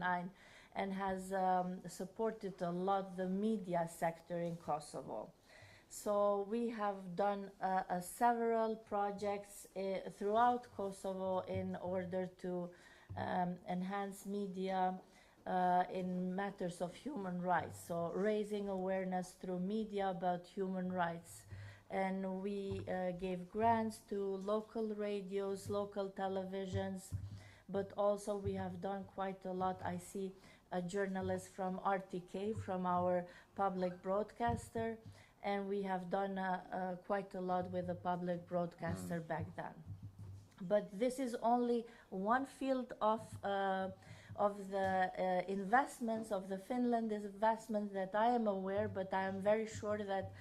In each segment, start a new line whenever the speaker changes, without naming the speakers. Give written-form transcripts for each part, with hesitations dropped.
2009 and has supported a lot the media sector in Kosovo. So we have done several projects throughout Kosovo in order to enhance media in matters of human rights. So raising awareness through media about human rights. And we gave grants to local radios, local televisions, but also we have done quite a lot. I see a journalist from RTK, from our public broadcaster, and we have done quite a lot with the public broadcaster back then. But this is only one field of the investments, of the Finland investment that I am aware, but I am very sure that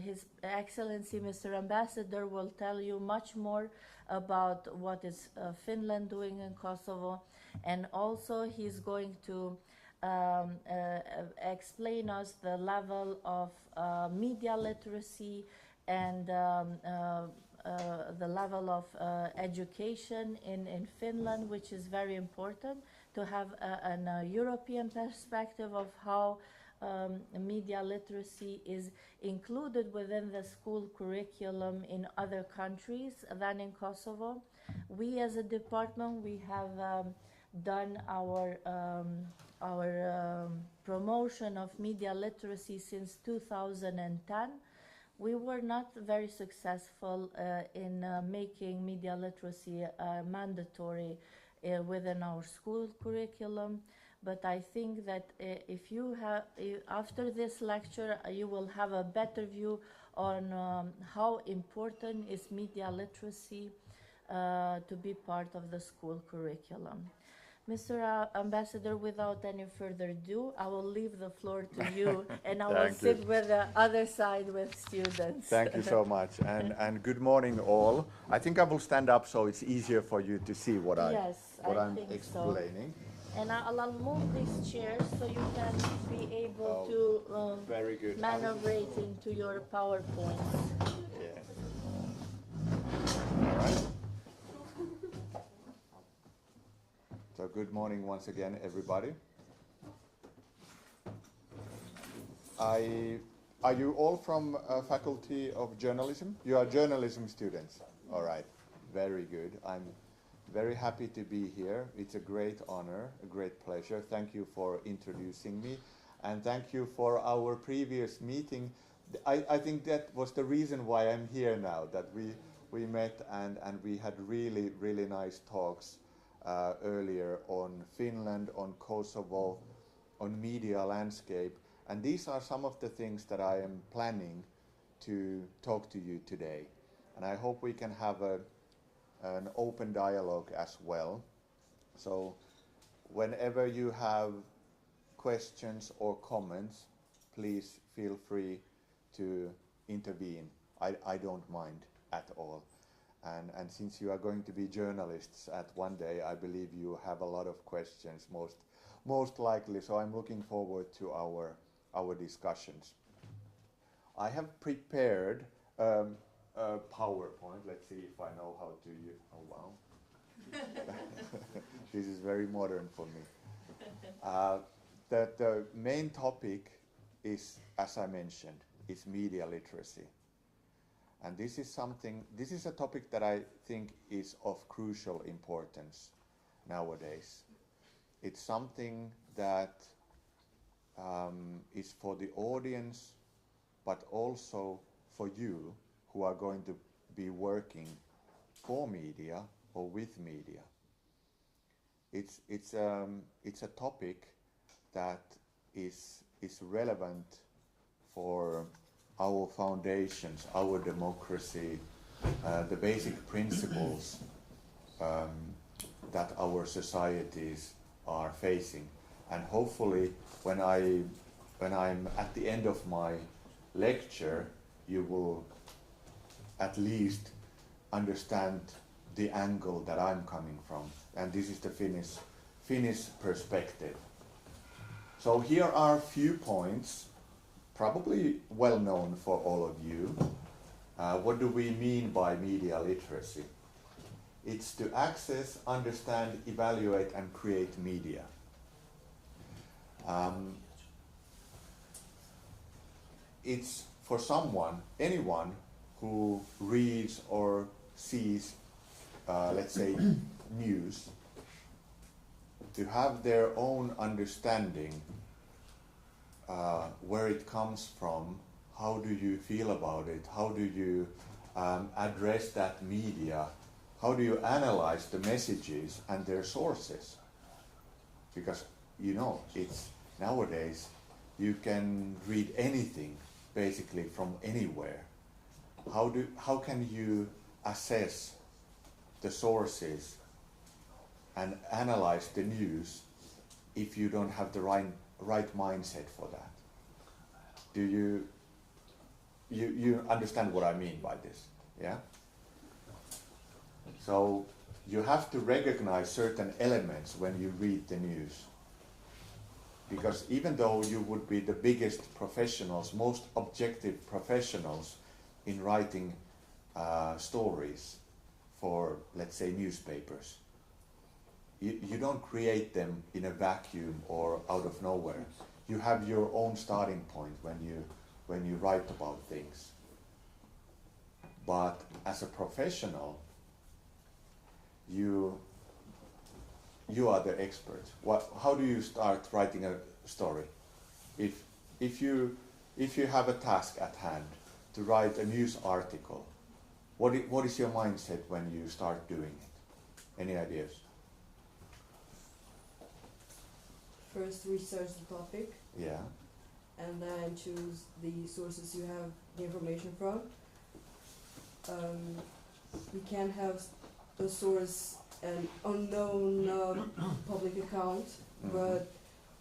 His Excellency Mr. Ambassador will tell you much more about what is Finland doing in Kosovo, and also he's going to explain us the level of media literacy and the level of education in Finland, which is very important to have a European perspective of how media literacy is included within the school curriculum in other countries than in Kosovo. We as a department, we have done our promotion of media literacy since 2010. We were not very successful in making media literacy mandatory within our school curriculum. But I think that if you have, after this lecture, you will have a better view on how important is media literacy to be part of the school curriculum. Mr. Ambassador, without any further ado, I will leave the floor to you, and I will sit with the other side with students.
Thank you so much, and good morning all. I think I will stand up so it's easier for you to see what I'm explaining.
So. And I'll move these chairs so you can be able to
very good.
maneuverate into your PowerPoint.
Yeah. All right. So good morning once again, everybody. Are you all from Faculty of Journalism? You are journalism students. All right. Very good. I'm very happy to be here. It's a great honor, a great pleasure. Thank you for introducing me, and thank you for our previous meeting. I think that was the reason why I'm here now, that we met and we had really, really nice talks earlier on Finland, on Kosovo, on media landscape, and these are some of the things that I am planning to talk to you today, and I hope we can have an open dialogue as well. So whenever you have questions or comments, please feel free to intervene. I don't mind at all. And since you are going to be journalists at one day, I believe you have a lot of questions, most likely. So I'm looking forward to our discussions. I have prepared PowerPoint. Let's see if I know how to use. Oh wow, this is very modern for me. The main topic is, as I mentioned, is media literacy, and this is a topic that I think is of crucial importance nowadays. It's something that is for the audience, but also for you who are going to be working for media or with media. It's a topic that is relevant for our foundations, our democracy, the basic principles that our societies are facing. And hopefully, when I'm at the end of my lecture, you will at least understand the angle that I'm coming from, and this is the Finnish perspective. So here are a few points, probably well known for all of you. What do we mean by media literacy? It's to access, understand, evaluate, and create media. It's for anyone who reads or sees, let's say, news, to have their own understanding where it comes from, how do you feel about it, how do you address that media, how do you analyze the messages and their sources? Because, it's nowadays you can read anything basically from anywhere. How can you assess the sources and analyze the news if you don't have the right mindset for that? Do you understand what I mean by this? Yeah? So you have to recognize certain elements when you read the news. Because even though you would be the biggest professionals, most objective professionals in writing stories for, let's say, newspapers, you don't create them in a vacuum or out of nowhere. You have your own starting point when you write about things. But as a professional, you are the expert. How do you start writing a story? If you have a task at hand to write a news article, what is your mindset when you start doing it? Any ideas?
First research the topic.
Yeah.
And then choose the sources you have the information from. We can have the source an unknown public account, but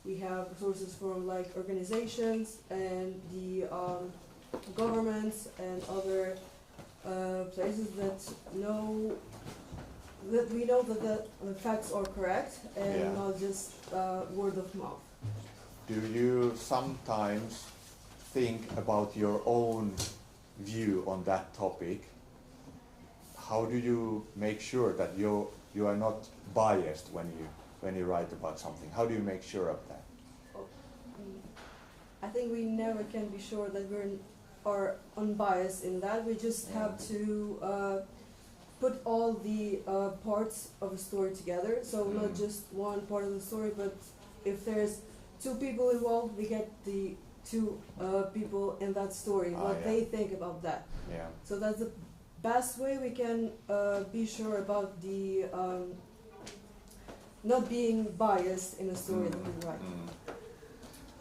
we have sources from like organizations and the governments and other places that we know that the facts are correct and not just word of mouth.
Do you sometimes think about your own view on that topic? How do you make sure that you are not biased when you write about something? How do you make sure of that?
I think we never can be sure that are unbiased in that. We just have to put all the parts of a story together. So not just one part of the story, but if there's two people involved, we get the two people in that story, what they think about that.
Yeah.
So that's the best way we can be sure about the not being biased in a story that we write.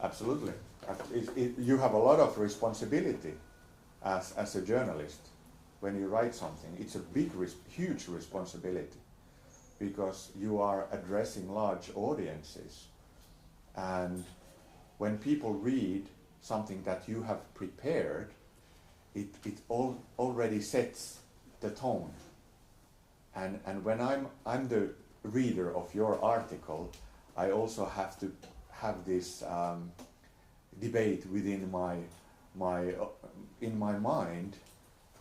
Absolutely. You have a lot of responsibility as a journalist when you write something. It's a huge responsibility because you are addressing large audiences. And when people read something that you have prepared, it already sets the tone. And when I'm the reader of your article, I also have to have this debate within in my mind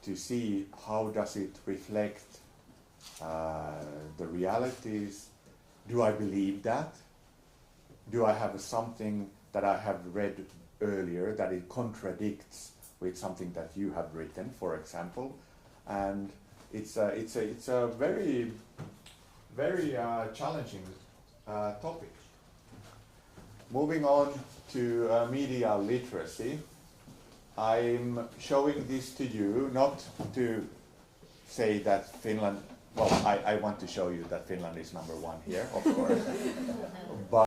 to see how does it reflect the realities. Do I believe that? Do I have something that I have read earlier that it contradicts with something that you have written, for example? And it's a very, very challenging topic. Moving on to media literacy, I'm showing this to you not to say that Finland, well, I want to show you that Finland is number one here, of course, but